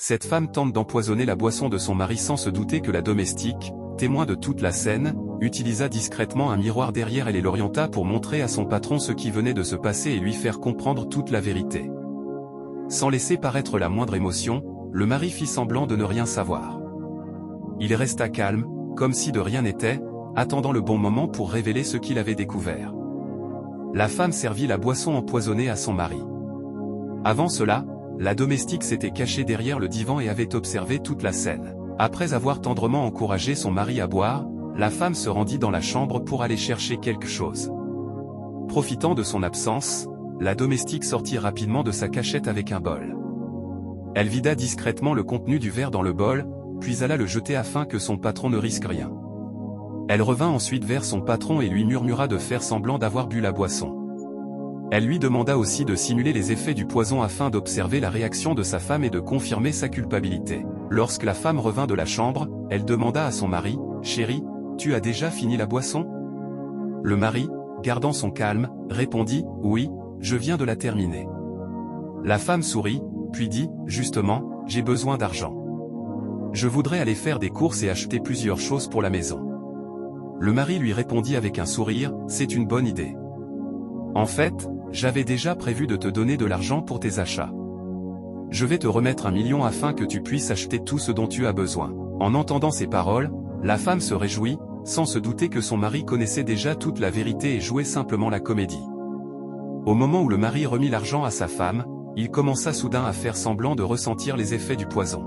Cette femme tente d'empoisonner la boisson de son mari sans se douter que la domestique, témoin de toute la scène, utilisa discrètement un miroir derrière elle et l'orienta pour montrer à son patron ce qui venait de se passer et lui faire comprendre toute la vérité. Sans laisser paraître la moindre émotion, le mari fit semblant de ne rien savoir. Il resta calme, comme si de rien n'était, attendant le bon moment pour révéler ce qu'il avait découvert. La femme servit la boisson empoisonnée à son mari. Avant cela, la domestique s'était cachée derrière le divan et avait observé toute la scène. Après avoir tendrement encouragé son mari à boire, la femme se rendit dans la chambre pour aller chercher quelque chose. Profitant de son absence, la domestique sortit rapidement de sa cachette avec un bol. Elle vida discrètement le contenu du verre dans le bol, puis alla le jeter afin que son patron ne risque rien. Elle revint ensuite vers son patron et lui murmura de faire semblant d'avoir bu la boisson. Elle lui demanda aussi de simuler les effets du poison afin d'observer la réaction de sa femme et de confirmer sa culpabilité. Lorsque la femme revint de la chambre, elle demanda à son mari, « Chéri, tu as déjà fini la boisson ?» Le mari, gardant son calme, répondit, « Oui, je viens de la terminer. » La femme sourit, puis dit, « Justement, j'ai besoin d'argent. Je voudrais aller faire des courses et acheter plusieurs choses pour la maison. » Le mari lui répondit avec un sourire, « C'est une bonne idée. En fait, j'avais déjà prévu de te donner de l'argent pour tes achats. Je vais te remettre 1 million afin que tu puisses acheter tout ce dont tu as besoin. » En entendant ces paroles, la femme se réjouit, sans se douter que son mari connaissait déjà toute la vérité et jouait simplement la comédie. Au moment où le mari remit l'argent à sa femme, il commença soudain à faire semblant de ressentir les effets du poison.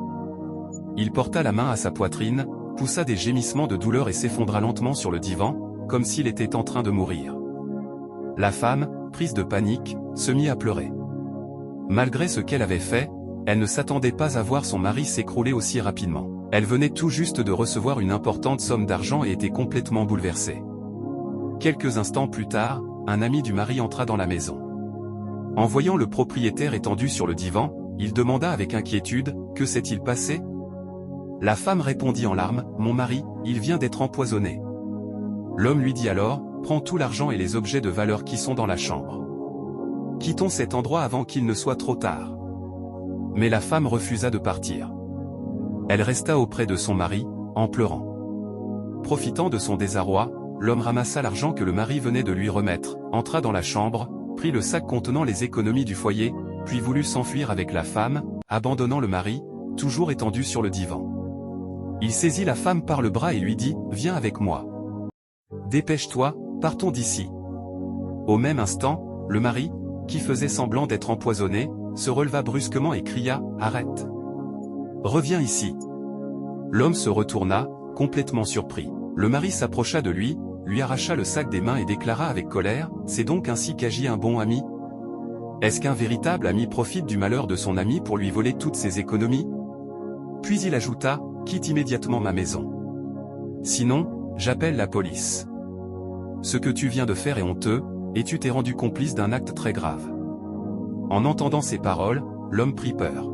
Il porta la main à sa poitrine, poussa des gémissements de douleur et s'effondra lentement sur le divan, comme s'il était en train de mourir. La femme, prise de panique, se mit à pleurer. Malgré ce qu'elle avait fait, elle ne s'attendait pas à voir son mari s'écrouler aussi rapidement. Elle venait tout juste de recevoir une importante somme d'argent et était complètement bouleversée. Quelques instants plus tard, un ami du mari entra dans la maison. En voyant le propriétaire étendu sur le divan, il demanda avec inquiétude, « Que s'est-il passé ?» La femme répondit en larmes, « Mon mari, il vient d'être empoisonné. » L'homme lui dit alors, « Prends tout l'argent et les objets de valeur qui sont dans la chambre. Quittons cet endroit avant qu'il ne soit trop tard. » Mais la femme refusa de partir. Elle resta auprès de son mari, en pleurant. Profitant de son désarroi, l'homme ramassa l'argent que le mari venait de lui remettre, entra dans la chambre, prit le sac contenant les économies du foyer, puis voulut s'enfuir avec la femme, abandonnant le mari, toujours étendu sur le divan. Il saisit la femme par le bras et lui dit, « Viens avec moi. Dépêche-toi, partons d'ici. » Au même instant, le mari, qui faisait semblant d'être empoisonné, se releva brusquement et cria, « Arrête. Reviens ici. » L'homme se retourna, complètement surpris. Le mari s'approcha de lui arracha le sac des mains et déclara avec colère, « C'est donc ainsi qu'agit un bon ami? Est-ce qu'un véritable ami profite du malheur de son ami pour lui voler toutes ses économies ?» Puis il ajouta, « Quitte immédiatement ma maison. Sinon, j'appelle la police. Ce que tu viens de faire est honteux, et tu t'es rendu complice d'un acte très grave. » En entendant ces paroles, l'homme prit peur.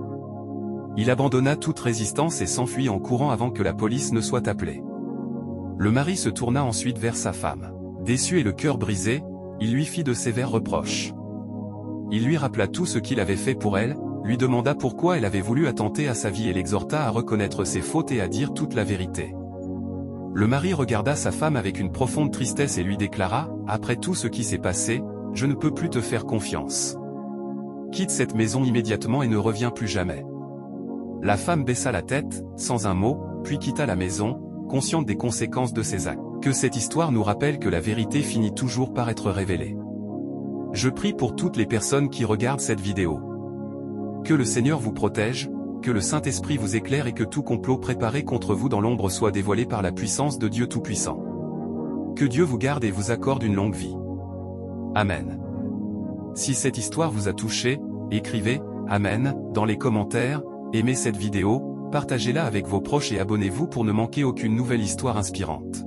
Il abandonna toute résistance et s'enfuit en courant avant que la police ne soit appelée. Le mari se tourna ensuite vers sa femme. Déçu et le cœur brisé, il lui fit de sévères reproches. Il lui rappela tout ce qu'il avait fait pour elle, lui demanda pourquoi elle avait voulu attenter à sa vie et l'exhorta à reconnaître ses fautes et à dire toute la vérité. Le mari regarda sa femme avec une profonde tristesse et lui déclara, « Après tout ce qui s'est passé, je ne peux plus te faire confiance. Quitte cette maison immédiatement et ne reviens plus jamais. » La femme baissa la tête, sans un mot, puis quitta la maison, consciente des conséquences de ses actes. Que cette histoire nous rappelle que la vérité finit toujours par être révélée. Je prie pour toutes les personnes qui regardent cette vidéo. Que le Seigneur vous protège, que le Saint-Esprit vous éclaire et que tout complot préparé contre vous dans l'ombre soit dévoilé par la puissance de Dieu Tout-Puissant. Que Dieu vous garde et vous accorde une longue vie. Amen. Si cette histoire vous a touché, écrivez « Amen » dans les commentaires, aimez cette vidéo, partagez-la avec vos proches et abonnez-vous pour ne manquer aucune nouvelle histoire inspirante.